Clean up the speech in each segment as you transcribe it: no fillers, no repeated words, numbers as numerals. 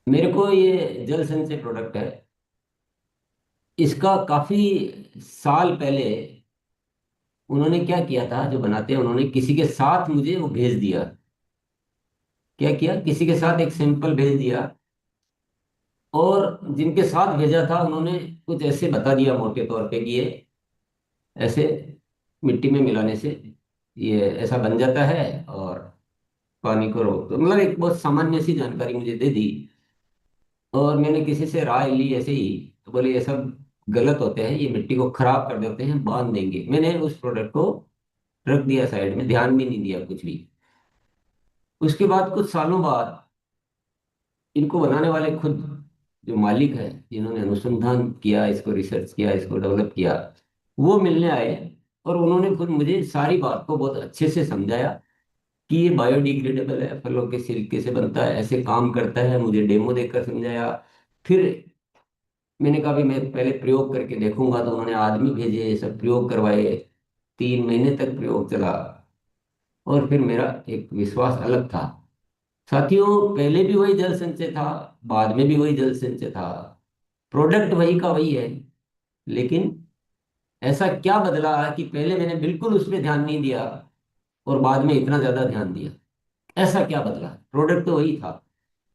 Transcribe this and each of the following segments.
मेरे को ये जल संचय प्रोडक्ट है। इसका काफी साल पहले उन्होंने क्या किया था, जो बनाते हैं उन्होंने किसी के साथ मुझे वो भेज दिया। क्या किया, किसी के साथ एक सैंपल भेज दिया। और जिनके साथ भेजा था उन्होंने कुछ ऐसे बता दिया मोटे तौर पे कि ये ऐसे मिट्टी में मिलाने से ये ऐसा बन जाता है और पानी को रोक दो, मतलब एक बहुत सामान्य सी जानकारी मुझे दे दी। और मैंने किसी से राय ली ऐसे ही, तो बोले ये सब गलत होते हैं, ये मिट्टी को खराब कर देते हैं, बांध देंगे। मैंने उस प्रोडक्ट को रख दिया साइड में, ध्यान भी नहीं दिया कुछ भी। उसके बाद कुछ सालों बाद इनको बनाने वाले खुद जो मालिक है, जिन्होंने अनुसंधान किया, इसको रिसर्च किया, इसको डेवलप किया, वो मिलने आए। और उन्होंने खुद मुझे सारी बात को बहुत अच्छे से समझाया कि ये बायोडिग्रेडेबल है, फलों के छिलके से बनता है, ऐसे काम करता है, मुझे डेमो देकर समझाया। फिर मैंने कहा भी मैं पहले प्रयोग करके देखूंगा, तो उन्होंने आदमी भेजे, सब प्रयोग करवाए। 3 महीने तक प्रयोग चला। और फिर मेरा एक विश्वास अलग था। साथियों, पहले भी वही जल संचय था, बाद में भी वही जल संचय था, प्रोडक्ट वही का वही है। लेकिन ऐसा क्या बदला कि पहले मैंने बिल्कुल उसमें ध्यान नहीं दिया और बाद में इतना ज्यादा ध्यान दिया? ऐसा क्या बदला? प्रोडक्ट तो वही था।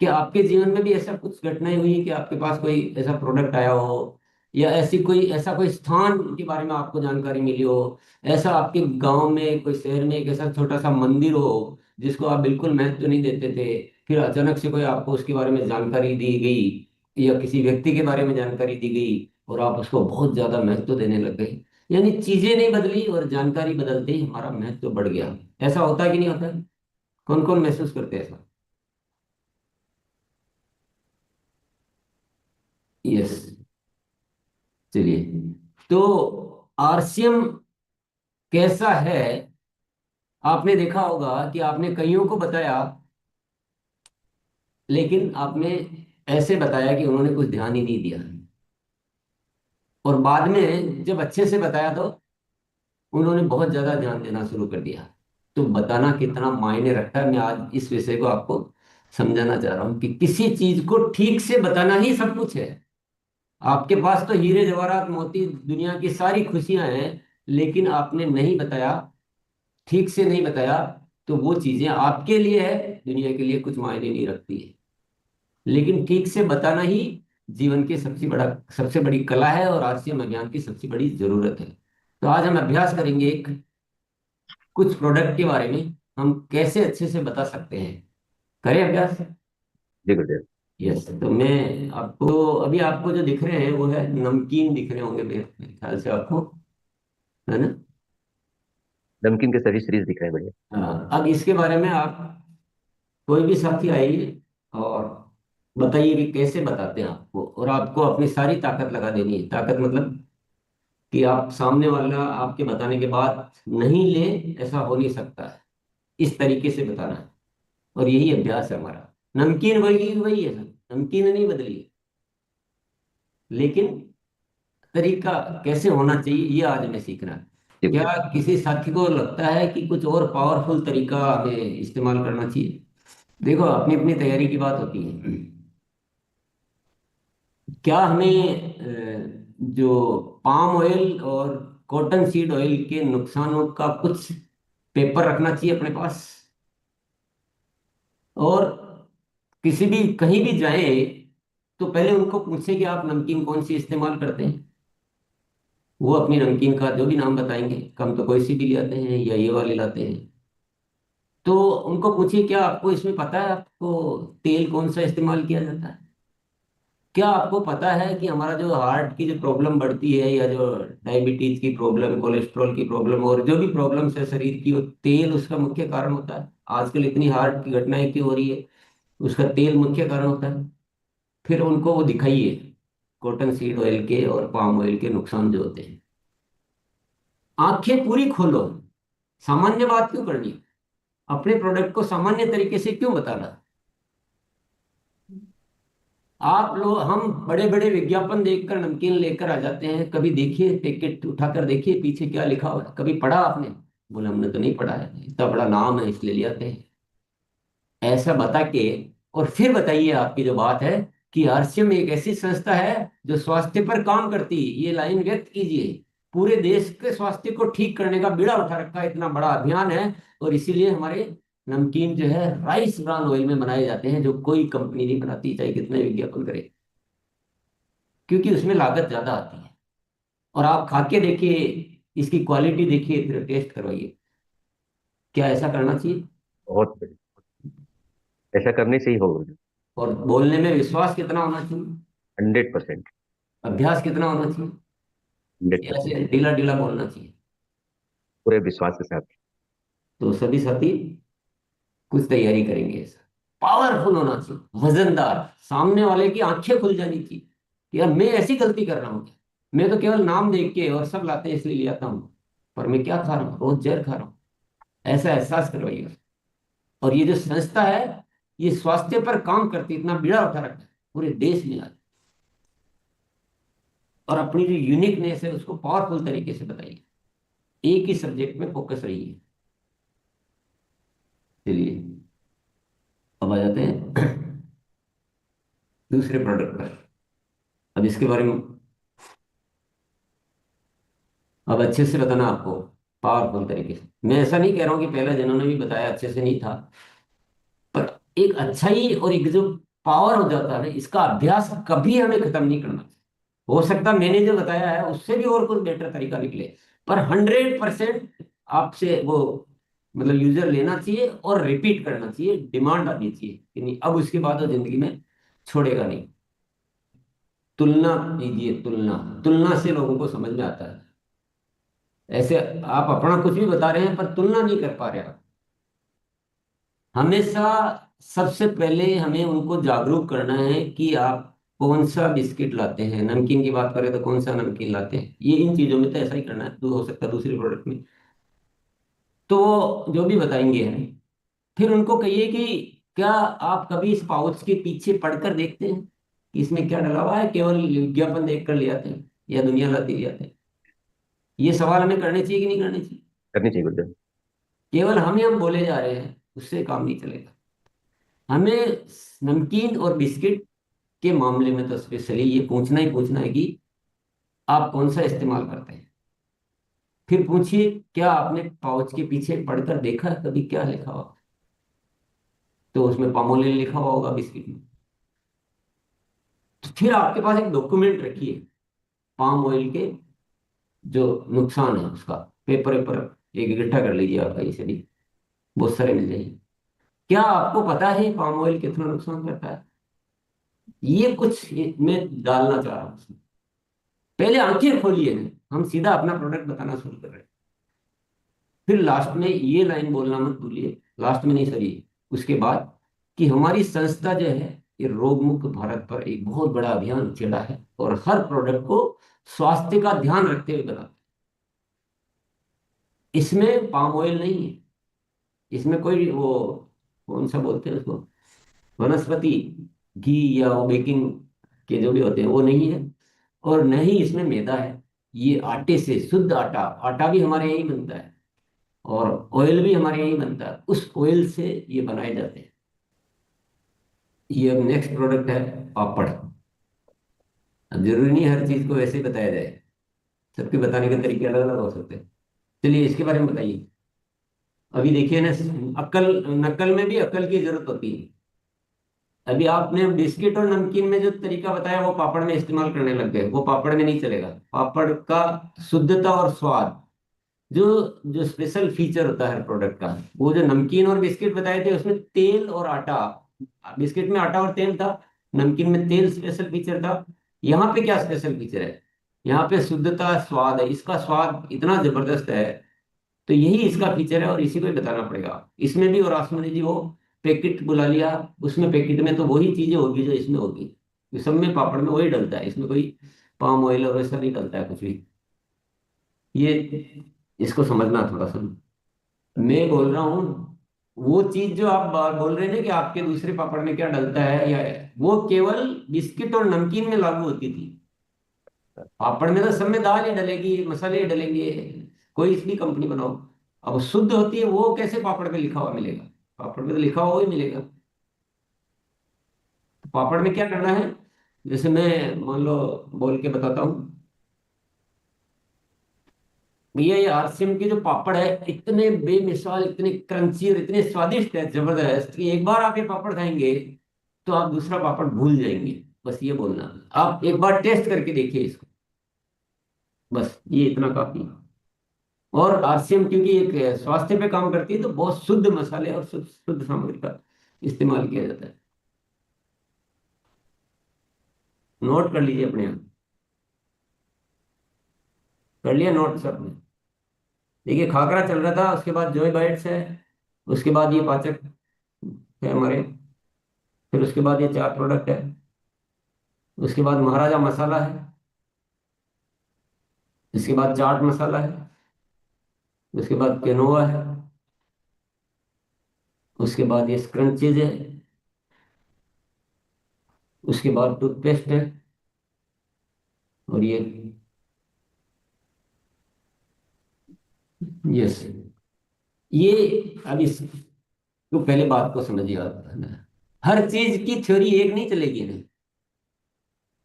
क्या आपके जीवन में भी ऐसा कुछ घटनाएं हुई कि आपके पास कोई ऐसा प्रोडक्ट आया हो, या ऐसा कोई स्थान के बारे में आपको जानकारी मिली हो, ऐसा आपके गांव में, कोई शहर में एक ऐसा छोटा सा मंदिर हो जिसको आप बिल्कुल महत्व नहीं देते थे, फिर अचानक से कोई आपको उसके बारे में जानकारी दी गई, या किसी व्यक्ति के बारे में जानकारी दी गई और आप उसको बहुत ज्यादा महत्व देने लग गए? यानी चीजें नहीं बदली और जानकारी बदलते ही हमारा महत्व बढ़ गया। ऐसा होता है कि नहीं होता है? कौन कौन महसूस करते हैं ऐसा? यस। चलिए, तो आरसीएम कैसा है? आपने देखा होगा कि आपने कईयों को बताया, लेकिन आपने ऐसे बताया कि उन्होंने कुछ ध्यान ही नहीं दिया। और बाद में जब अच्छे से बताया तो उन्होंने बहुत ज्यादा ध्यान देना शुरू कर दिया। तो बताना कितना मायने रखता है, मैं आज इस विषय को आपको समझाना चाह रहा हूं कि किसी चीज को ठीक से बताना ही सब कुछ है। आपके पास तो हीरे जवाहरात मोती दुनिया की सारी खुशियां हैं, लेकिन आपने नहीं बताया, ठीक से नहीं बताया, तो वो चीजें आपके लिए है, दुनिया के लिए कुछ मायने नहीं रखती है। लेकिन ठीक से बताना ही जीवन की सबसे बड़ी कला है, और आरसीएम अभियान की सबसे बड़ी जरूरत है। तो आज हम अभ्यास करेंगे एक कुछ प्रोडक्ट के बारे में, हम कैसे अच्छे से बता सकते हैं। करें अभ्यास? जी गुरुदेव। यस। तो मैं आपको, अभी आपको जो दिख रहे हैं वो है नमकीन दिख रहे होंगे मेरे ख्याल से आपको, है ना? नमकीन के सभी सीरीज दिख रहे हैं, बढ़िया। हाँ, अब इसके बारे में आप कोई भी साथी आइए और बताइए कि कैसे बताते हैं आपको, और आपको अपनी सारी ताकत लगा देनी है। ताकत मतलब कि आप सामने वाला आपके बताने के बाद नहीं ले, ऐसा हो नहीं सकता है। इस तरीके से बताना है। और यही अभ्यास है हमारा। नमकीन वही वही है सर, नमकीन नहीं बदली है। लेकिन तरीका कैसे होना चाहिए ये आज हमें सीखना है। जी क्या गुरुदेव। किसी साथी को लगता है कि कुछ और पावरफुल तरीका हमें इस्तेमाल करना चाहिए? देखो, अपनी अपनी तैयारी की बात होती है। क्या हमें जो पाम ऑयल और कॉटन सीड ऑयल के नुकसानों का कुछ पेपर रखना चाहिए अपने पास? और किसी भी कहीं भी जाए तो पहले उनको पूछे कि आप नमकीन कौन सी इस्तेमाल करते हैं। वो अपनी नमकीन का जो भी नाम बताएंगे, कम तो कोई सी भी लाते हैं या ये वाले लाते हैं। तो उनको पूछिए, क्या आपको इसमें पता है आपको तेल कौन सा इस्तेमाल किया जाता है? क्या आपको पता है कि हमारा जो हार्ट की जो प्रॉब्लम बढ़ती है, या जो डायबिटीज की प्रॉब्लम, कोलेस्ट्रॉल की प्रॉब्लम, और जो भी प्रॉब्लम्स है शरीर की, वो तेल उसका मुख्य कारण होता है। आजकल इतनी हार्ट की घटनाएं क्यों हो रही है? उसका तेल मुख्य कारण होता है। फिर उनको वो दिखाइए, कॉटन सीड ऑयल के और पाम ऑयल के नुकसान जो होते हैं। आंखें पूरी खोलो। सामान्य बात क्यों करनी है? अपने प्रोडक्ट को सामान्य तरीके से क्यों बताना? आप लोग, हम बड़े बड़े विज्ञापन देखकर नमकीन लेकर आ जाते हैं। कभी देखिए, पैकेट उठाकर देखिए पीछे क्या लिखा हुआ है, कभी पढ़ा आपने? बोले हमने तो नहीं पढ़ा है, इतना बड़ा नाम है इसलिए ले आते हैं। ऐसा बता के और फिर बताइए आपकी जो बात है कि आरसीएम एक ऐसी संस्था है जो स्वास्थ्य पर काम करती है, ये लाइन व्यक्त कीजिए। पूरे देश के स्वास्थ्य को ठीक करने का बीड़ा उठा रखा है, इतना बड़ा अभियान है। और इसीलिए हमारे नमकीन जो है राइस ब्रान ऑयल में बनाए जाते हैं, जो कोई कंपनी नहीं बनाती, चाहे कितने विज्ञापन करे, क्योंकि उसमें लागत ज्यादा आती है। और आप खा के देखिए, इसकी क्वालिटी देखिए, फिर टेस्ट करवाइए। क्या ऐसा करना चाहिए? बहुत बढ़िया। ऐसा करने से ही होगा गुरुदेव। और बोलने में विश्वास कितना होना चाहिए? 100%। अभ्यास कितना होना चाहिए? हंड्रेड या परसेंट ऐसे ढीला ढीला बोलना चाहिए? पूरे विश्वास के साथ। तो सभी साथी कुछ तैयारी करेंगे ऐसा। पावरफुल होना चाहिए, वजनदार, सामने वाले की आंखें खुल जानी चाहिए कि यार मैं ऐसी गलती कर रहा हूँ क्या? मैं तो केवल नाम देख के, और सब लाते हैं इसलिए ले आता हूँ, पर मैं क्या खा रहा हूँ, रोज जहर खा रहा हूँ। ऐसा एहसास करवाइए। और ये जो संस्था है, ये स्वास्थ्य पर काम करती है, इतना बीड़ा उठा रखा है पूरे देश में आज। और अपनी जो यूनिकनेस है उसको पावरफुल तरीके से बताइए। एक ही सब्जेक्ट में फोकस रहिए। चलिए, अब आ जाते हैं दूसरे प्रोडक्ट पर। अब इसके बारे में अब अच्छे से बताना आपको, पावरफुल तरीके से। मैं ऐसा नहीं कह रहा हूं कि पहले जिन्होंने भी बताया अच्छे से नहीं था, पर एक अच्छाई और एक जो पावर हो जाता है ना, इसका अभ्यास कभी हमें खत्म नहीं करना। हो सकता है मैंने जो बताया है उससे भी और कुछ बेटर तरीका निकले, पर 100% आपसे वो मतलब यूजर लेना चाहिए और रिपीट करना चाहिए, डिमांड आनी चाहिए कि नहीं, अब उसके बाद वो जिंदगी में छोड़ेगा नहीं। तुलना कीजिए, तुलना। तुलना से लोगों को समझ में आता है। ऐसे आप अपना कुछ भी बता रहे हैं पर तुलना नहीं कर पा रहे आप। हमेशा सबसे पहले हमें उनको जागरूक करना है कि आप कौन सा बिस्किट लाते हैं। नमकीन की बात करें तो कौन सा नमकीन लाते हैं, ये इन चीजों में तो ऐसा ही करना है, तो हो सकता है दूसरे प्रोडक्ट में। तो वो जो भी बताएंगे हमें, फिर उनको कहिए कि क्या आप कभी इस पाउच के पीछे पढ़कर देखते हैं कि इसमें क्या डला हुआ है? केवल विज्ञापन देख कर ले आते हैं या दुनिया लाती ले आते हैं? ये सवाल हमें करने चाहिए कि नहीं करने चाहिए? करनी चाहिए गुरुदेव। केवल हम बोले जा रहे हैं उससे काम नहीं चलेगा। हमें नमकीन और बिस्किट के मामले में तो स्पेशली ये पूछना ही पूछना है कि आप कौन सा इस्तेमाल करते हैं। फिर पूछिए, क्या आपने पाउच के पीछे पढ़कर देखा है कभी क्या लिखा हुआ? तो उसमें पामोलिन लिखा हुआ होगा बिस्किट में। तो फिर आपके पास एक डॉक्यूमेंट रखिए पाम ऑयल के जो नुकसान है उसका। पेपर वेपर एक इकट्ठा कर लीजिए आप कहीं से भी, बहुत सारे मिल जाएंगे। क्या आपको पता है पाम ऑयल कितना नुकसान करता है? ये कुछ मैं डालना चाह रहा हूँ उसमें। पहले आंखें खोलिए, हम सीधा अपना प्रोडक्ट बताना शुरू कर रहे हैं। फिर लास्ट में ये लाइन बोलना मत भूलिए, लास्ट में नहीं सॉरी, उसके बाद, कि हमारी संस्था जो है ये रोग मुक्त भारत पर एक बहुत बड़ा अभियान छेड़ा है और हर प्रोडक्ट को स्वास्थ्य का ध्यान रखते हुए बनाते हैं। इसमें पाम ऑयल नहीं है, इसमें कोई वो कौन सा बोलते हैं उसको, वनस्पति घी या वो बेकिंग के जो भी होते हैं वो नहीं है। और न ही इसमें मैदा है। ये आटे से शुद्ध आटा, आटा भी हमारे यहीं बनता है और ऑयल भी हमारे यहीं बनता है, उस ऑयल से ये बनाए जाते हैं। ये अब नेक्स्ट प्रोडक्ट है पापड़। अब जरूरी नहीं हर चीज को वैसे ही बताया जाए, सबके बताने के तरीके अलग अलग हो सकते हैं। चलिए इसके बारे में बताइए। अभी देखिए ना, अक्ल, नकल में भी अकल की जरूरत होती है। अभी आपने बिस्किट और नमकीन में जो तरीका बताया वो पापड़ में इस्तेमाल करने लग गए, वो पापड़ में नहीं चलेगा। पापड़ का शुद्धता और स्वाद, जो जो स्पेशल फीचर होता है प्रोडक्ट का, वो जो नमकीन और बिस्किट बताए थे उसमें तेल और आटा, बिस्किट में आटा और तेल था, नमकीन में तेल स्पेशल फीचर था। यहाँ पे क्या स्पेशल फीचर है? यहाँ पे शुद्धता स्वाद है, इसका स्वाद इतना जबरदस्त है। तो यही इसका फीचर है और इसी को ही बताना पड़ेगा। इसमें भी, और आसमानी जी वो पैकेट बुला लिया, उसमें पैकेट में तो वही चीजें होगी जो इसमें होगी। ये सब में पापड़ में वही डलता है, इसमें कोई पाम ऑयल और वैसा नहीं डलता है कुछ भी। ये इसको समझना थोड़ा सा। मैं बोल रहा हूँ वो चीज जो आप बोल रहे हैं ना कि आपके दूसरे पापड़ में क्या डलता है, या वो केवल बिस्किट और नमकीन में लागू होती थी। पापड़ में तो सब में दाल ही डलेगी, मसाले ही डलेंगे, कोई सी भी कंपनी बनाओ। अब शुद्ध होती है वो कैसे पापड़ पे लिखा हुआ मिलेगा? पापड़ पे तो लिखा हुआ ही मिलेगा। पापड़ में क्या करना है, जैसे मैं मान लो बोल के बताता हूँ भैया, ये आरसीएम के जो पापड़ है इतने बेमिसाल, इतने क्रंची और इतने स्वादिष्ट है, जबरदस्त, कि एक बार आप ये पापड़ खाएंगे तो आप दूसरा पापड़ भूल जाएंगे। बस ये बोलना, आप एक बार टेस्ट करके देखिए इसको, बस ये इतना काफी है। और आरसीएम क्योंकि एक स्वास्थ्य पे काम करती है, तो बहुत शुद्ध मसाले और शुद्ध शुद्ध सामग्री का इस्तेमाल किया जाता है। नोट कर लीजिए अपने आप। कर लिया नोट सबने? देखिए, खाकरा चल रहा था, उसके बाद जॉय बाइट्स है, उसके बाद ये पाचक है हमारे, फिर उसके बाद ये चार प्रोडक्ट है, उसके बाद महाराजा मसाला है, इसके बाद चाट मसाला है, उसके बाद केनोआ है, उसके बाद ये स्क्रंचीज है, उसके बाद टूथपेस्ट है, और ये, यस, ये अब इस, तो पहले बात को समझिए आप है ना। हर चीज की थ्योरी एक नहीं चलेगी ना,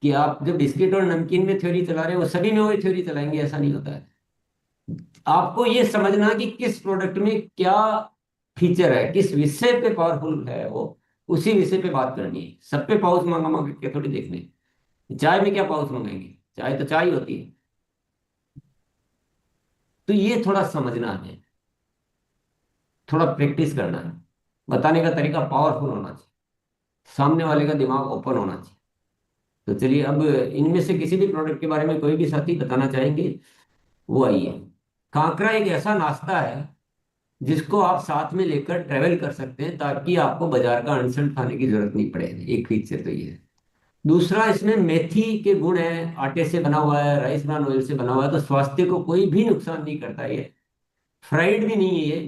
कि आप जो बिस्किट और नमकीन में थ्योरी चला रहे हो वो सभी में वही थ्योरी चलाएंगे, ऐसा नहीं होता है। आपको ये समझना कि किस प्रोडक्ट में क्या फीचर है, किस विषय पे पावरफुल है वो, उसी विषय पे बात करनी है। सब पे पाउच मांगा मांग के थोड़ी देखने। चाय में क्या पाउच मंगाएंगे, चाय तो चाय होती है। तो ये थोड़ा समझना है, थोड़ा प्रैक्टिस करना है, बताने का तरीका पावरफुल होना चाहिए, सामने वाले का दिमाग ओपन होना चाहिए। तो चलिए, अब इनमें से किसी भी प्रोडक्ट के बारे में कोई भी साथी बताना चाहेंगे, वो आइए। कांकरा एक ऐसा नाश्ता है जिसको आप साथ में लेकर ट्रेवल कर सकते हैं, ताकि आपको बाजार का अनसल्ट खाने की जरूरत नहीं पड़े। एक फीचर तो ये है। दूसरा, इसमें मेथी के गुण है, आटे से बना हुआ है, राइस ब्रान ऑयल से बना हुआ है, तो स्वास्थ्य को कोई भी नुकसान नहीं करता ये। फ्राइड भी नहीं है ये,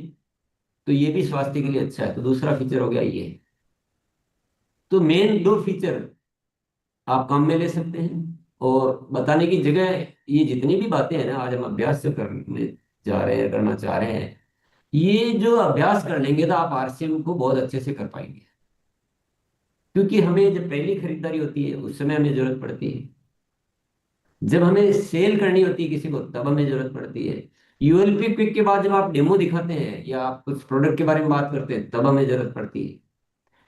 तो ये भी स्वास्थ्य के लिए अच्छा है। तो दूसरा फीचर हो गया ये। तो मेन दो फीचर आप काम में ले सकते हैं। और बताने की जगह, ये जितनी भी बातें हैं ना, आज हम अभ्यास से करने जा रहे हैं, करना चाह रहे हैं, ये जो अभ्यास कर लेंगे तो आप आरसीएम को बहुत अच्छे से कर पाएंगे। क्योंकि हमें जब पहली खरीदारी होती है उस समय हमें जरूरत पड़ती है, जब हमें सेल करनी होती है किसी को तब हमें जरूरत पड़ती है, यूएलपी क्विक के बाद जब आप डेमो दिखाते हैं या आप कुछ प्रोडक्ट के बारे में बात करते हैं तब हमें जरूरत पड़ती है,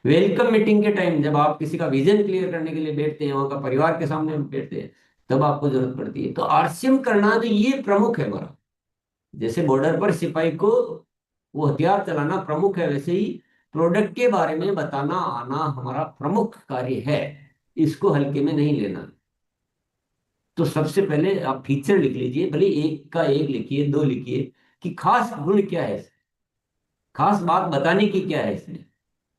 वेलकम मीटिंग के टाइम जब आप किसी का विजन क्लियर करने के लिए बैठते हैं, वहां का परिवार के सामने बैठते हैं, तब आपको जरूरत पड़ती है। तो आरसीएम करना तो ये प्रमुख है हमारा। जैसे बॉर्डर पर सिपाही को वो हथियार चलाना प्रमुख है, वैसे ही प्रोडक्ट के बारे में बताना आना हमारा प्रमुख कार्य है। इसको हल्के में नहीं लेना। तो सबसे पहले आप फीचर लिख लीजिए, भले एक का एक लिखिए, दो लिखिए, कि खास गुण क्या है इसमें, खास बात बताने की क्या है इसमें,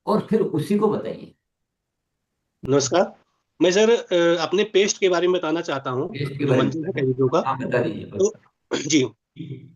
और फिर उसी को बताइए। नमस्कार। मैं सर अपने पेस्ट के बारे में बताना चाहता हूँ, टेस्ट के जो बारे में मंजन है कैविटियो का। आप बता दीजिए बस। तो जी,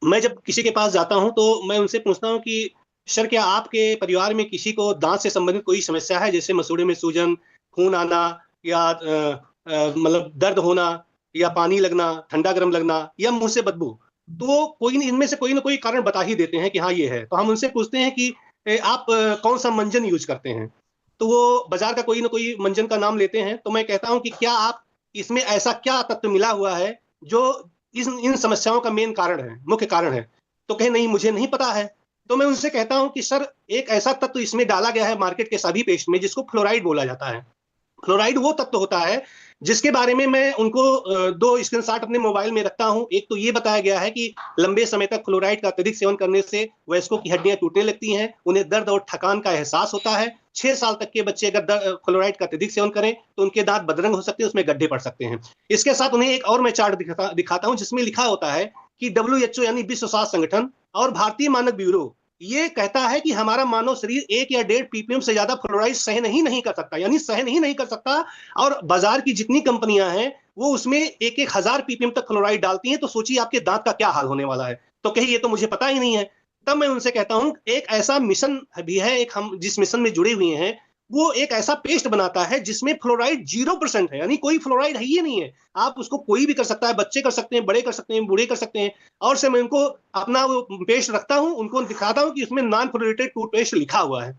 मैं जब किसी के पास जाता हूँ तो मैं उनसे पूछता हूँ कि सर, क्या आपके परिवार में किसी को दांत से संबंधित कोई समस्या है, जैसे मसूड़े में सूजन, खून आना, या मतलब दर्द होना, या पानी लगना, ठंडा गर्म लगना, या मुंह से बदबू। तो वो कोई नहीं, इनमें से कोई ना कोई कारण बता ही देते हैं कि हाँ ये है। तो हम उनसे पूछते हैं कि आप कौन सा मंजन यूज करते हैं। तो वो बाजार का कोई ना कोई मंजन का नाम लेते हैं। तो मैं कहता हूं कि क्या आप, इसमें ऐसा क्या तत्व मिला हुआ है जो इस इन समस्याओं का मेन कारण है, मुख्य कारण है। तो कहे नहीं, मुझे नहीं पता है। तो मैं उनसे कहता हूं कि सर, एक ऐसा तत्व इसमें डाला गया है मार्केट के सभी पेस्ट में, जिसको फ्लोराइड बोला जाता है। फ्लोराइड वो तत्व होता है जिसके बारे में मैं उनको दो स्क्रीनशॉट अपने मोबाइल में रखता हूं। एक तो ये बताया गया है कि लंबे समय तक फ्लोराइड का अत्यधिक सेवन करने से वयस्कों की हड्डियां टूटने लगती हैं, उन्हें दर्द और थकान का एहसास होता है। 6 साल तक के बच्चे अगर फ्लोराइड का अत्यधिक सेवन करें तो उनके दांत बदरंग हो सकते हैं, उसमें गड्ढे पड़ सकते हैं। इसके साथ उन्हें एक और मैं चार्ट दिखाता हूं, जिसमें लिखा होता है कि डब्ल्यूएचओ यानी विश्व स्वास्थ्य संगठन और भारतीय मानक ब्यूरो ये कहता है कि हमारा मानव शरीर 1 या 1.5 ppm से ज्यादा फ्लोराइड सहन ही नहीं कर सकता, यानी सहन ही नहीं कर सकता। और बाजार की जितनी कंपनियां हैं वो उसमें 1-1 हजार ppm तक फ्लोराइड डालती हैं। तो सोचिए आपके दांत का क्या हाल होने वाला है। तो कहीं ये तो मुझे पता ही नहीं है। तब मैं उनसे कहता हूं, एक ऐसा मिशन भी है, एक हम जिस मिशन में जुड़े हुए हैं, वो एक ऐसा पेस्ट बनाता है जिसमें फ्लोराइड 0% है, यानी कोई फ्लोराइड है ही नहीं है। आप उसको कोई भी कर सकता है, बच्चे कर सकते हैं, बड़े कर सकते हैं, बूढ़े कर सकते हैं। और से मैं उनको अपना वो पेस्ट रखता हूं, उनको दिखाता हूं कि उसमें नॉन फ्लोरेटेड टूथपेस्ट लिखा हुआ है।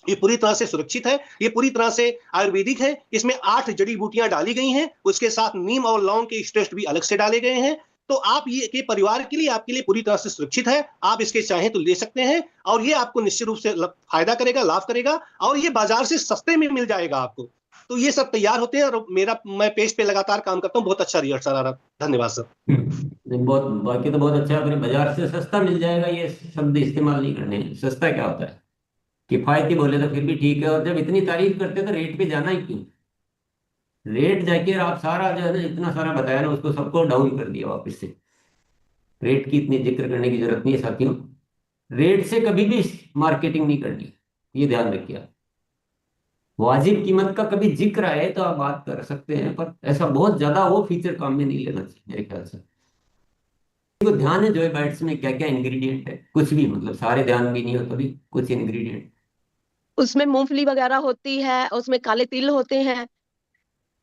ये पूरी तरह से सुरक्षित है, ये पूरी तरह से आयुर्वेदिक है। इसमें 8 जड़ी बूटियां डाली गई हैं, उसके साथ नीम और लौंग के एक्सट्रैक्ट भी अलग से डाले गए हैं। तो आप ये परिवार के लिए, आपके लिए पूरी तरह से सुरक्षित है। आप इसके चाहें तो ले सकते हैं और ये आपको निश्चित रूप से फायदा करेगा, लाभ करेगा और ये बाजार से सस्ते में मिल जाएगा आपको। तो ये सब तैयार होते हैं और मैं पेज पे लगातार काम करता हूँ। बहुत अच्छा रिजल्ट सर आ रहा है। धन्यवाद सर। नहीं, बहुत बाकी तो बहुत अच्छा है। अपने बाजार से सस्ता मिल जाएगा, ये शब्द इस्तेमाल नहीं करने हैं। सस्ता क्या होता है, किफायती बोले तो फिर भी ठीक है। और जब इतनी तारीफ करते तो रेट पे जाना ही क्यों। रेट जाके आप सारा जो है ना, इतना सारा बताया ना, उसको सबको डाउन कर दिया वापस से। रेट की इतनी जिक्र करने की जरूरत नहीं है साथियों। रेट से कभी भी मार्केटिंग नहीं करनी, ये ध्यान रखिए आप। वाजिब कीमत का कभी जिक्र आए तो आप बात कर सकते हैं, पर ऐसा बहुत ज्यादा वो फीचर काम में नहीं लेना चाहिए मेरे ख्याल से। तो ध्यान है जोय बाइट्स में क्या क्या इंग्रेडिएंट है, कुछ भी मतलब सारे ध्यान भी नहीं हो, कभी कुछ इंग्रेडिएंट। उसमें मूंगफली वगैरह होती है, उसमें काले तिल होते हैं।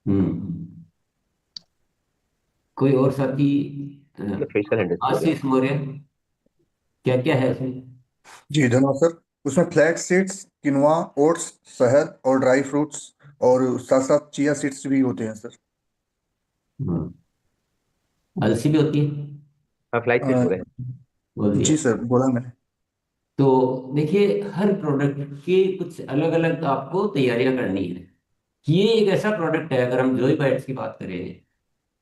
हम्म। कोई और साथी? फेशियल इंडस्ट्री हो गया। आशीष मौर्य, क्या क्या है उसमें? जी धन्यवाद सर। उसमें फ्लैक्स सीड्स, किनवा, ओट्स, शहद और ड्राई फ्रूट्स और साथ साथ चिया सीड्स भी होते हैं सर। हम्म। अलसी भी होती है, हाँ, फ्लाइट सीड्स हो अ, गए। बोल दिया। जी सर, बोला मैंने। तो देखिए, हर प्रोडक्ट की कुछ अलग अलग आपको तैयारियां करनी है। ये एक ऐसा प्रोडक्ट है, अगर हम जोई बाइट्स की बात करें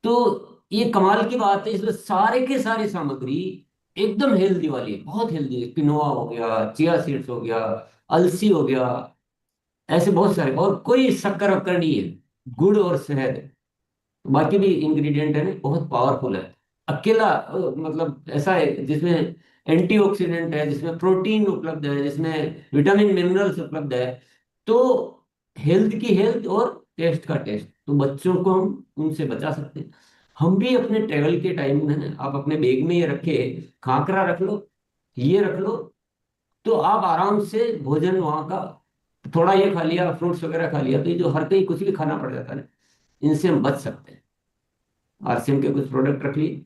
तो ये कमाल की बात है, इसमें सारे के सारे सामग्री एकदम हेल्दी वाली है, बहुत हेल्दी है। किनोआ हो गया, चिया सीड्स हो गया, अलसी हो गया, ऐसे बहुत सारे। और कोई शक्कर वक्कर नहीं है, गुड़ और शहद। बाकी भी इंग्रेडिएंट है ना, बहुत पावरफुल है। अकेला मतलब ऐसा है जिसमें एंटीऑक्सीडेंट है, जिसमें प्रोटीन उपलब्ध है, जिसमें विटामिन मिनरल्स उपलब्ध है। तो हेल्थ की हेल्थ और टेस्ट का टेस्ट, तो बच्चों को हम उनसे बचा सकते हैं। हम भी अपने ट्रेवल के टाइम में ना, आप अपने बैग में ये रखे, खाकरा रख लो, ये रख लो, तो आप आराम से भोजन वहाँ का थोड़ा ये खा लिया, फ्रूट्स वगैरह खा लिया, तो ये जो हर कहीं कुछ भी खाना पड़ जाता है ना, इनसे हम बच सकते हैं। आरसीएम के कुछ प्रोडक्ट रख लिए।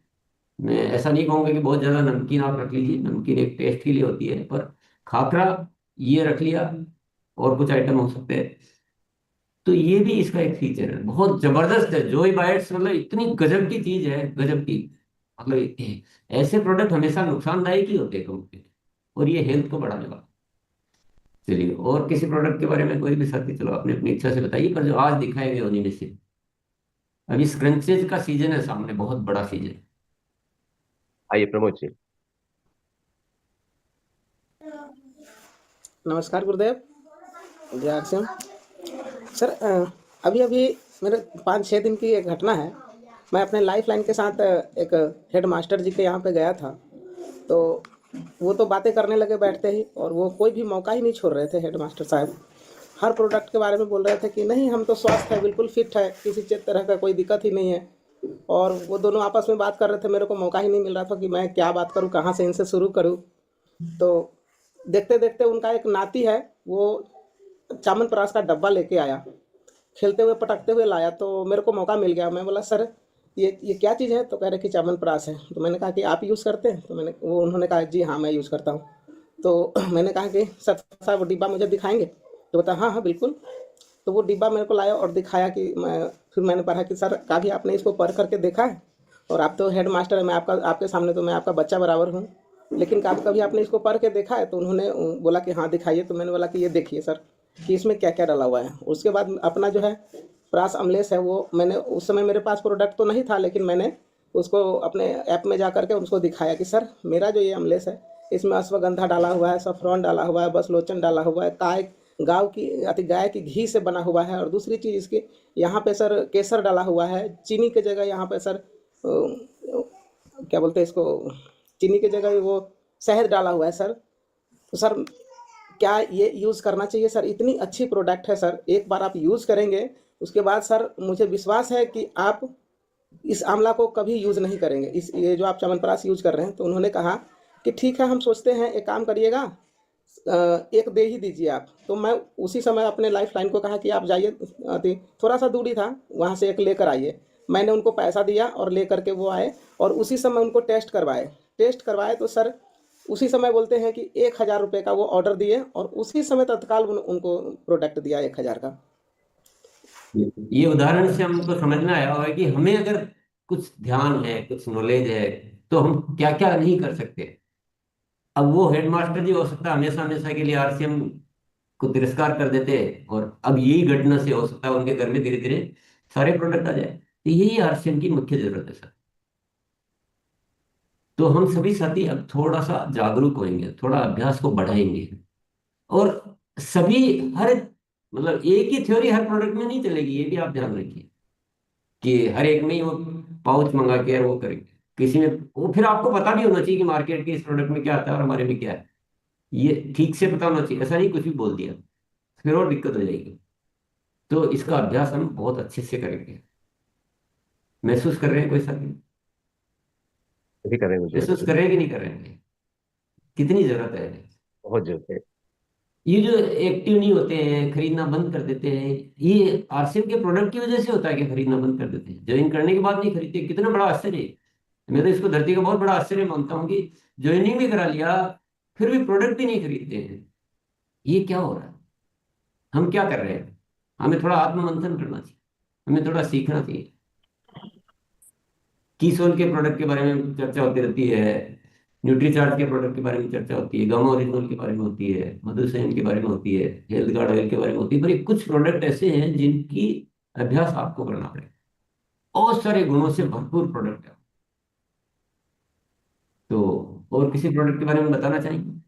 मैं ऐसा नहीं कहूंगा कि बहुत ज्यादा नमकीन आप रख लीजिए, नमकीन एक टेस्ट के लिए होती है, पर खाकरा ये रख लिया, और कुछ आइटम हो सकते हैं। तो ये भी इसका एक फीचर है, बहुत जबरदस्त है जोई बाइट्स। मतलब इतनी गजब की चीज है, गजब की। मतलब ऐसे प्रोडक्ट हमेशा नुकसानदायक ही होते हैं कंपनी, और ये हेल्थ को बढ़ाने वाला। चलिए, और किसी प्रोडक्ट के बारे में कोई भी साथी, चलो अपनी अपनी इच्छा से बताइए, पर जो आज दिखाए गए उन्हीं में से। अभी स्क्रंचेज का सीजन है सामने, बहुत बड़ा सीजन। आइए प्रमोद जी। नमस्कार गुरुदेव, जय आरसीएम। सर अभी अभी मेरे 5-6 दिन की एक घटना है। मैं अपने लाइफ लाइन के साथ एक हेड मास्टर जी के यहाँ पे गया था। तो वो तो बातें करने लगे बैठते ही, और वो कोई भी मौका ही नहीं छोड़ रहे थे हेड मास्टर साहब। हर प्रोडक्ट के बारे में बोल रहे थे कि नहीं, हम तो स्वस्थ है, बिल्कुल फिट है, किसी तरह का कोई दिक्कत ही नहीं है। और वो दोनों आपस में बात कर रहे थे, मेरे को मौका ही नहीं मिल रहा था कि मैं क्या बात करूँ, कहाँ से इनसे शुरू करूँ। तो देखते देखते उनका एक नाती है, वो च्यवनप्राश का डब्बा लेके आया, खेलते हुए पटकते हुए लाया। तो मेरे को मौका मिल गया। मैं बोला सर ये क्या चीज़ है? तो कह रहे कि च्यवनप्राश है। तो मैंने कहा कि आप यूज़ करते हैं? तो उन्होंने कहा जी हाँ, मैं यूज़ करता हूँ। तो मैंने कहा कि सर साहब वो डिब्बा मुझे दिखाएंगे? तो बता हाँ हाँ बिल्कुल। तो वो डिब्बा मेरे को लाया और दिखाया कि फिर मैंने पढ़ा कि सर कभी आपने इसको पढ़ करके देखा है? और आप तो हेड मास्टर है, मैं आपके सामने तो मैं आपका बच्चा बराबर हूँ, लेकिन कभी आपने इसको पढ़ के देखा है? तो उन्होंने बोला कि हाँ दिखाइए। तो मैंने बोला कि ये देखिए सर कि इसमें क्या क्या डाला हुआ है। उसके बाद अपना जो है प्रास अमलेस है, वो मैंने उस समय मेरे पास प्रोडक्ट तो नहीं था, लेकिन मैंने उसको अपने ऐप में जा करके उसको दिखाया कि सर मेरा जो ये अमलेस है, इसमें अश्वगंधा डाला हुआ है, सफ्रॉन डाला हुआ है, बस लोचन डाला हुआ है, गाय की घी से बना हुआ है। और दूसरी चीज़ इसकी यहाँ पे सर केसर डाला हुआ है, चीनी की जगह यहाँ पे सर क्या बोलते हैं इसको, चीनी की जगह वो शहद डाला हुआ है सर। तो सर क्या ये यूज़ करना चाहिए सर? इतनी अच्छी प्रोडक्ट है सर, एक बार आप यूज़ करेंगे उसके बाद सर मुझे विश्वास है कि आप इस आंवला को कभी यूज़ नहीं करेंगे, ये जो आप च्यवनप्राश यूज़ कर रहे हैं। तो उन्होंने कहा कि ठीक है, हम सोचते हैं, एक काम करिएगा, एक दे ही दीजिए आप। तो मैं उसी समय अपने लाइफ लाइन को कहा कि आप जाइए, थोड़ा सा दूरी था वहाँ से, एक लेकर आइए। मैंने उनको पैसा दिया और ले करके वो आए, और उसी समय उनको टेस्ट करवाए तो सर उसी समय बोलते हैं कि 1,000 रुपये का वो ऑर्डर दिए और उसी समय तत्काल उनको प्रोडक्ट दिया 1,000 का। ये उदाहरण से हमको समझ में आया होगा कि हमें अगर कुछ ध्यान है, कुछ नॉलेज है, तो हम क्या क्या नहीं कर सकते। अब वो हेडमास्टर जी हो सकता है हमेशा हमेशा के लिए आरसीएम को तिरस्कार कर देते हैं, और अब यही घटना से हो सकता है उनके घर में धीरे धीरे सारे प्रोडक्ट आ जाए। तो यही आरसीएम की मुख्य जरूरत है सर। तो हम सभी साथी अब थोड़ा सा जागरूक होंगे, थोड़ा अभ्यास को बढ़ाएंगे, और सभी हर मतलब एक ही थ्योरी हर प्रोडक्ट में नहीं चलेगी, ये भी आप ध्यान रखिए कि हर एक में ही वो पाउच मंगा के वो करेंगे। किसी में वो फिर आपको पता भी होना चाहिए कि मार्केट के इस प्रोडक्ट में क्या आता है और हमारे में क्या है, ये ठीक से पता होना चाहिए। ऐसा नहीं कुछ भी बोल दिया, फिर और दिक्कत हो जाएगी। तो इसका अभ्यास हम बहुत अच्छे से करेंगे। महसूस कर रहे हैं कोई साथी? अभी कर रहे हैं, मुझे लग महसूस रहा कर है। रहे हैं कि नहीं कर रहे हैं? कितनी जरूरत है। बहुत जरूरत है। ये जो एक्टिव नहीं होते हैं, खरीदना बंद कर देते हैं, ये आरसीएम के प्रोडक्ट की वजह से होता है कि खरीदना बंद कर देते हैं, ज्वाइन करने के बाद नहीं खरीदते। कितना बड़ा आश्चर्य है। मैं तो इसको धरती का बहुत बड़ा आश्चर्य मानता हूँ कि ज्वाइनिंग भी करा लिया, फिर भी प्रोडक्ट भी नहीं खरीदते हैं। ये क्या हो रहा है? हम क्या कर रहे हैं? हमें थोड़ा आत्ममंथन करना चाहिए, हमें थोड़ा सीखना चाहिए। कीसोल के प्रोडक्ट के बारे में चर्चा होती रहती है, न्यूट्रीचार्ज के प्रोडक्ट के बारे में चर्चा होती है, गामा ओरिजिनल के बारे में होती है, मधुसेन के बारे में होती है, हेल्थ गार्ड ऑयल के बारे में होती है, पर ये कुछ प्रोडक्ट ऐसे हैं जिनकी अभ्यास आपको करना पड़ेगा। बहुत सारे गुणों से भरपूर प्रोडक्ट है। तो और किसी प्रोडक्ट के बारे में बताना चाहेंगे?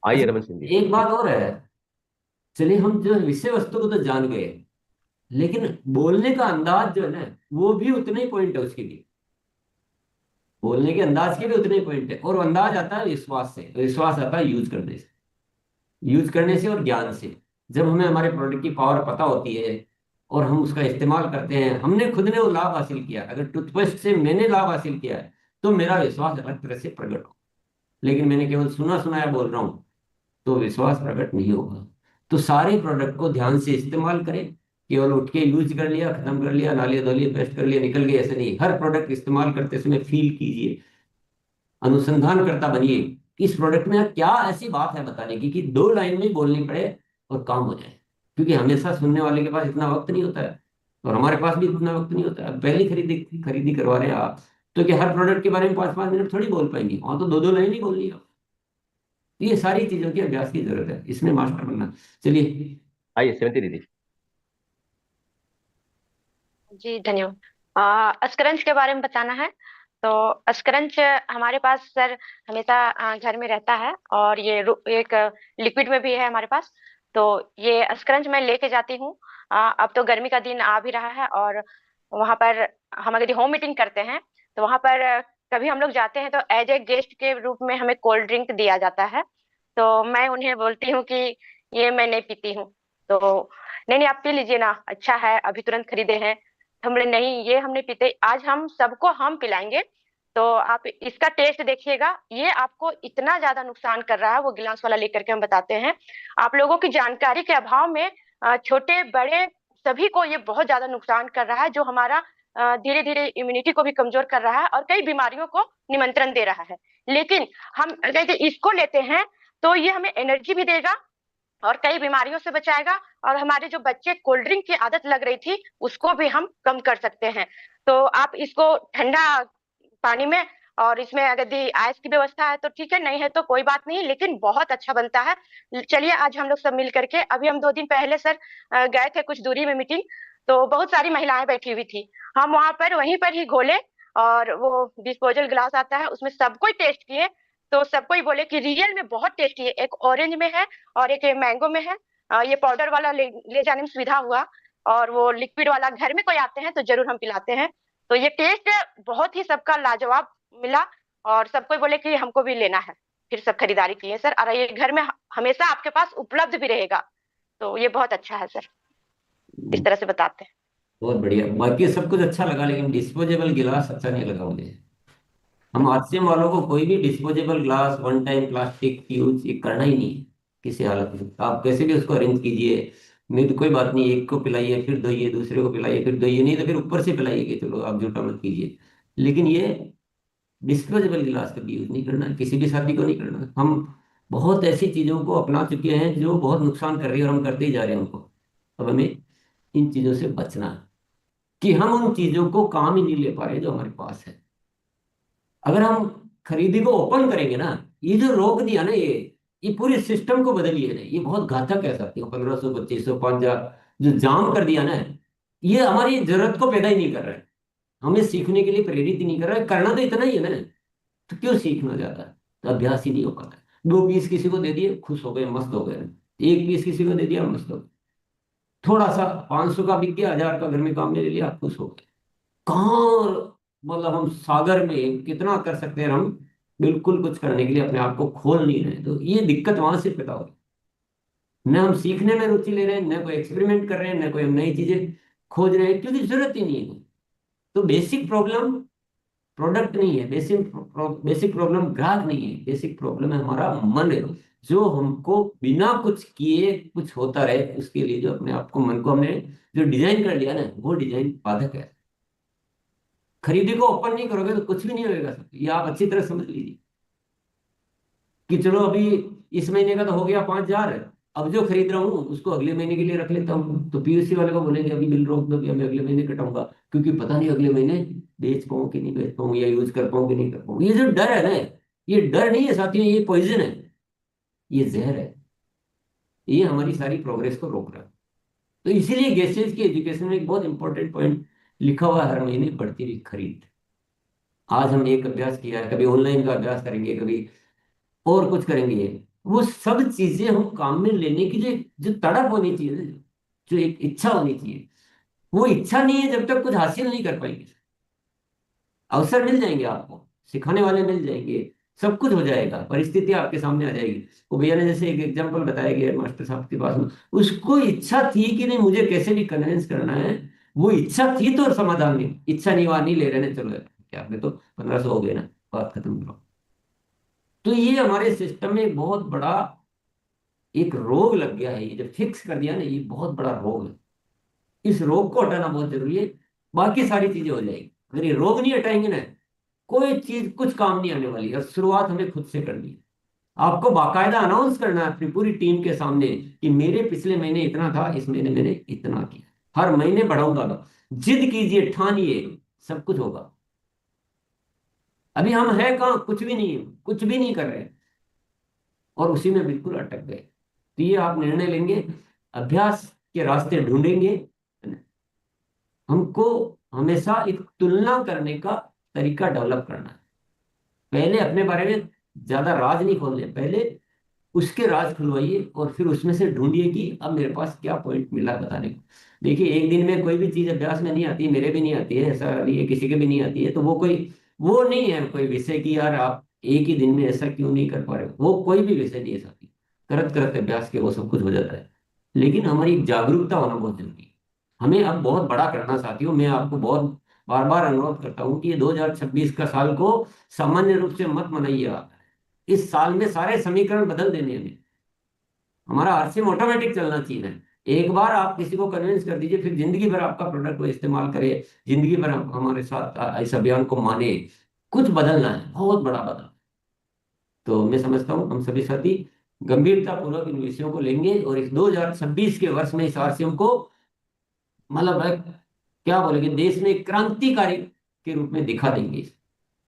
आइए अच्छा, रमन सिंह जी। एक बात और है। चलिए, हम जो विषय वस्तु को तो जान गए, लेकिन बोलने का अंदाज जो है ना, वो भी उतना ही पॉइंट है उसके लिए। बोलने के अंदाज के भी उतने ही पॉइंट है, और वो अंदाज आता है विश्वास से, विश्वास आता है यूज करने से, यूज करने से और ज्ञान से। जब हमें हमारे प्रोडक्ट की पावर पता होती है और हम उसका इस्तेमाल करते हैं, हमने खुद ने वो लाभ हासिल किया। अगर टूथपेस्ट से मैंने लाभ हासिल किया है, तो मेरा विश्वास अलग तरह से प्रकट हो। लेकिन मैंने केवल सुना सुनाया बोल रहा हूँ, तो विश्वास प्रकट नहीं होगा। तो सारे प्रोडक्ट को ध्यान से इस्तेमाल करें। केवल उठ के यूज कर लिया, खत्म कर लिया, नालिए धोलिए, पेस्ट कर लिया, निकल गया, ऐसे नहीं। हर प्रोडक्ट इस्तेमाल करते समय फील कीजिए, अनुसंधान करता बनिए कि इस प्रोडक्ट में क्या ऐसी बात है बताने की कि दो लाइन में बोलनी पड़े और काम हो जाए। क्योंकि हमेशा सुनने वाले के पास इतना वक्त नहीं होता है, और हमारे पास भी इतना वक्त नहीं होता है। अब पहली खरीदी खरीदी करवा रहे हैं आप, तो क्या हर प्रोडक्ट के बारे में 5-5 मिनट थोड़ी बोल पाएंगे? वहां तो दो दो लाइन ही बोलनी है। ये सारी चीजों की अभ्यास की जरूरत है, इसमें मास्टर बनना। चलिए। आइए सेवंती दीदी। जी धन्यवाद। अस्क्रंच के बारे में बताना है तो अस्क्रंच हमारे पास सर हमेशा घर में रहता है, और ये एक लिक्विड में भी है हमारे पास। तो ये अस्क्रंच मैं लेके जाती हूँ। अब तो गर्मी का दिन आ भी रहा है, और वहां पर हम अगर होम मीटिंग करते हैं तो वहां पर कभी हम लोग जाते हैं तो एज ए गेस्ट के रूप में हमें कोल्ड ड्रिंक दिया जाता है। तो मैं उन्हें बोलती हूँ कि ये मैं नहीं पीती हूँ। तो नहीं नहीं, आप पी लीजिए ना, अच्छा है, अभी तुरंत खरीदे हैं। हम बोले नहीं, ये हम नहीं पीते, आज हम सबको हम पिलाएंगे। तो आप इसका टेस्ट देखिएगा, ये आपको इतना ज्यादा नुकसान कर रहा है। वो गिलास वाला लेकर के हम बताते हैं। आप लोगों की जानकारी के अभाव में छोटे बड़े सभी को ये बहुत ज्यादा नुकसान कर रहा है, जो हमारा धीरे धीरे इम्यूनिटी को भी कमजोर कर रहा है और कई बीमारियों को निमंत्रण दे रहा है। लेकिन हम अगर इसको लेते हैं तो ये हमें एनर्जी भी देगा और कई बीमारियों से बचाएगा, और हमारे जो बच्चे कोल्ड ड्रिंक की आदत लग रही थी उसको भी हम कम कर सकते हैं। तो आप इसको ठंडा पानी में, और इसमें अगर आइस की व्यवस्था है तो ठीक है, नहीं है तो कोई बात नहीं, लेकिन बहुत अच्छा बनता है। चलिए आज हम लोग सब मिल करके, अभी हम 2 दिन पहले सर गए थे कुछ दूरी में मीटिंग, तो बहुत सारी महिलाएं बैठी हुई थी। हम वहां पर वहीं पर ही घोले, और वो डिस्पोजल ग्लास आता है उसमें सबको टेस्ट किए। तो सबको ही बोले कि रियल में बहुत टेस्टी है। एक ऑरेंज में है और एक मैंगो में है। ये पाउडर वाला ले जाने में सुविधा हुआ, और वो लिक्विड वाला घर में कोई आते हैं तो जरूर हम पिलाते हैं। तो ये टेस्ट बहुत ही सबका लाजवाब मिला, और सबको बोले कि हमको भी लेना है। फिर सब खरीदारी किए सर, और ये घर में हमेशा आपके पास उपलब्ध भी रहेगा। तो ये बहुत अच्छा है सर, इस तरह से बताते हैं। बहुत बढ़िया, बाकी सब कुछ अच्छा लगा, लेकिन डिस्पोजेबल गिलास अच्छा नहीं लगा मुझे। हम आरसीएम वालों को कोई भी disposable glass, one time plastic use ये करना ही नहीं है किसी हालत में। आप कैसे भी उसको अरेंज कीजिए, नहीं तो कोई बात नहीं, एक को पिलाइए फिर धोइए, दूसरे को पिलाइए फिर धोइए, नहीं तो फिर ऊपर से पिलाइए कि चलो आप जूठा मत कीजिए। लेकिन ये डिस्पोजेबल गिलास कभी यूज नहीं करना, किसी भी साथी को नहीं करना। हम बहुत ऐसी चीजों को अपना चुके हैं जो बहुत नुकसान कर रही है और हम करते ही जा रहे हैं उनको। अब हमें इन चीजों से बचना है कि हम उन चीजों को काम ही नहीं ले पा रहे जो हमारे पास है। अगर हम खरीदी को ओपन करेंगे ना, ये जो रोक दिया ना, ये पूरे सिस्टम को बदलिए ना, ये बहुत घातक है साथियों। 1500, 2500, 5000 जो जाम कर दिया ना, ये हमारी जरूरत को पैदा ही नहीं कर रहा है, हमें सीखने के लिए प्रेरित ही नहीं कर रहा है। करना तो इतना ही है ना, तो क्यों सीखना जाता है? तो अभ्यास ही नहीं हो पाता। 2 पीस किसी को दे दिए, खुश हो गए, मस्त हो गए। 1 पीस किसी को दे दिया, मस्त हो गए। थोड़ा सा 500 का बिक गया, 1000 का घर में काम में ले लिया, खुश हो गए। कहाँ, मतलब हम सागर में कितना कर सकते हैं, हम बिल्कुल कुछ करने के लिए अपने आप को खोल नहीं रहे। तो ये दिक्कत वहां से पैदा हो रही है। न हम सीखने में रुचि ले रहे हैं, न कोई एक्सपेरिमेंट कर रहे हैं, न कोई हम नई चीजें खोज रहे हैं, क्योंकि जरूरत ही नहीं है। तो बेसिक प्रॉब्लम प्रोडक्ट नहीं है, बेसिक प्रॉब्लम ग्राहक नहीं है, बेसिक प्रॉब्लम है हमारा मन है, जो हमको बिना कुछ किए कुछ होता रहे, उसके लिए जो अपने आप को, मन को हमने जो डिजाइन कर लिया ना, वो डिजाइन बाधक है। खरीदी को ओपन नहीं करोगे तो कुछ भी नहीं होगा सर, ये आप अच्छी तरह समझ लीजिए कि चलो अभी इस महीने का तो हो गया 5000, अब जो खरीद रहा हूँ उसको अगले महीने के लिए रख लेता हूँ। तो पीयूसी वाले को बोलेंगे अभी बिल रोक दो, अभी मैं अगले महीने कटाऊंगा, क्योंकि पता नहीं अगले महीने बेच पाऊँ कि नहीं बेच पाऊँ, या यूज कर पाऊँ कि नहीं कर पाऊँ। ये जो डर है ना, ये डर नहीं है साथियों, ये पॉइजन है, ये जहर है, ये हमारी सारी प्रोग्रेस को रोक रहा है। तो इसीलिए गेस्टेज की एजुकेशन में एक बहुत इंपॉर्टेंट पॉइंट लिखा हुआ है, हर महीने बढ़ती रही खरीद। आज हमने एक अभ्यास किया है, कभी ऑनलाइन का अभ्यास करेंगे, कभी और कुछ करेंगे। वो सब चीजें हम काम में लेने की जो जो तड़प होनी चाहिए ना, जो एक इच्छा होनी चाहिए, वो इच्छा नहीं है जब तक कुछ हासिल नहीं कर पाएंगे। अवसर मिल जाएंगे आपको, सिखाने वाले मिल जाएंगे, सब कुछ हो जाएगा, परिस्थिति आपके सामने आ जाएगी। वो भैया ने जैसे एक एग्जांपल बताया गया मास्टर साहब के पास में, उसको इच्छा थी कि नहीं मुझे कैसे भी कन्विंस करना है, वो इच्छा थी तो समाधान नहीं, इच्छा नहीं, वहां नहीं ले रहे ना, चलो क्या आपने तो 1500 हो गए ना, बात खत्म करो। तो ये हमारे सिस्टम में बहुत बड़ा एक रोग लग गया है, ये जब फिक्स कर दिया ना, ये बहुत बड़ा रोग है। इस रोग को हटाना बहुत जरूरी है, बाकी सारी चीजें हो जाएगी। अगर ये रोग नहीं हटाएंगे ना, कोई चीज कुछ काम नहीं आने वाली। और शुरुआत हमें खुद से करनी है। आपको बाकायदा अनाउंस करना है अपनी पूरी टीम के सामने कि मेरे पिछले महीने इतना था, इस महीने मैंने इतना किया, हर महीने बढ़ाऊंगा। जिद कीजिए, ठानिए, सब कुछ होगा। अभी हम हैं कहाँ, कुछ भी नहीं है, कुछ भी नहीं कर रहे हैं, और उसी में बिल्कुल अटक गए। तो ये आप निर्णय लेंगे, अभ्यास के रास्ते ढूंढेंगे। हमको हमेशा एक तुलना करने का तरीका डेवलप करना है। पहले अपने बारे में ज्यादा राज नहीं खोलने, पहले उसके राज खुलवाइए और फिर उसमें से ढूंढिए कि अब मेरे पास क्या पॉइंट मिला बताने को। देखिए, एक दिन में कोई भी चीज अभ्यास में नहीं आती, मेरे भी नहीं आती है, ऐसा नहीं है किसी के भी नहीं आती है। तो वो कोई, वो नहीं है कोई विषय की यार आप एक ही दिन में ऐसा क्यों नहीं कर पा रहे हो, वो कोई भी विषय नहीं है साथी। करत करत अभ्यास के वो सब कुछ हो जाता है। लेकिन हमारी जागरूकता होना बहुत जरूरी है। हमें अब बहुत बड़ा करना साथियों। मैं आपको बहुत बार बार अनुरोध करता हूँ कि ये 2026 का साल को सामान्य रूप से मत मनाइए आप। इस साल में सारे समीकरण बदल देने हैं। हमारा आरसीएम ऑटोमेटिक चलना चाहिए ना। एक बार आप किसी को कन्विंस कर दीजिए, फिर जिंदगी भर आपका प्रोडक्ट वो इस्तेमाल करे, जिंदगी भर हमारे साथ इस अभियान को माने। कुछ बदलना है, बहुत बड़ा बदल। तो मैं समझता हूँ हम सभी साथी गंभीरता पूर्वक इन विषयों को लेंगे और इस 2026 के वर्ष में इस आरसीएम को, मतलब क्या बोलेंगे, देश में एक क्रांतिकारी के रूप में दिखा देंगे।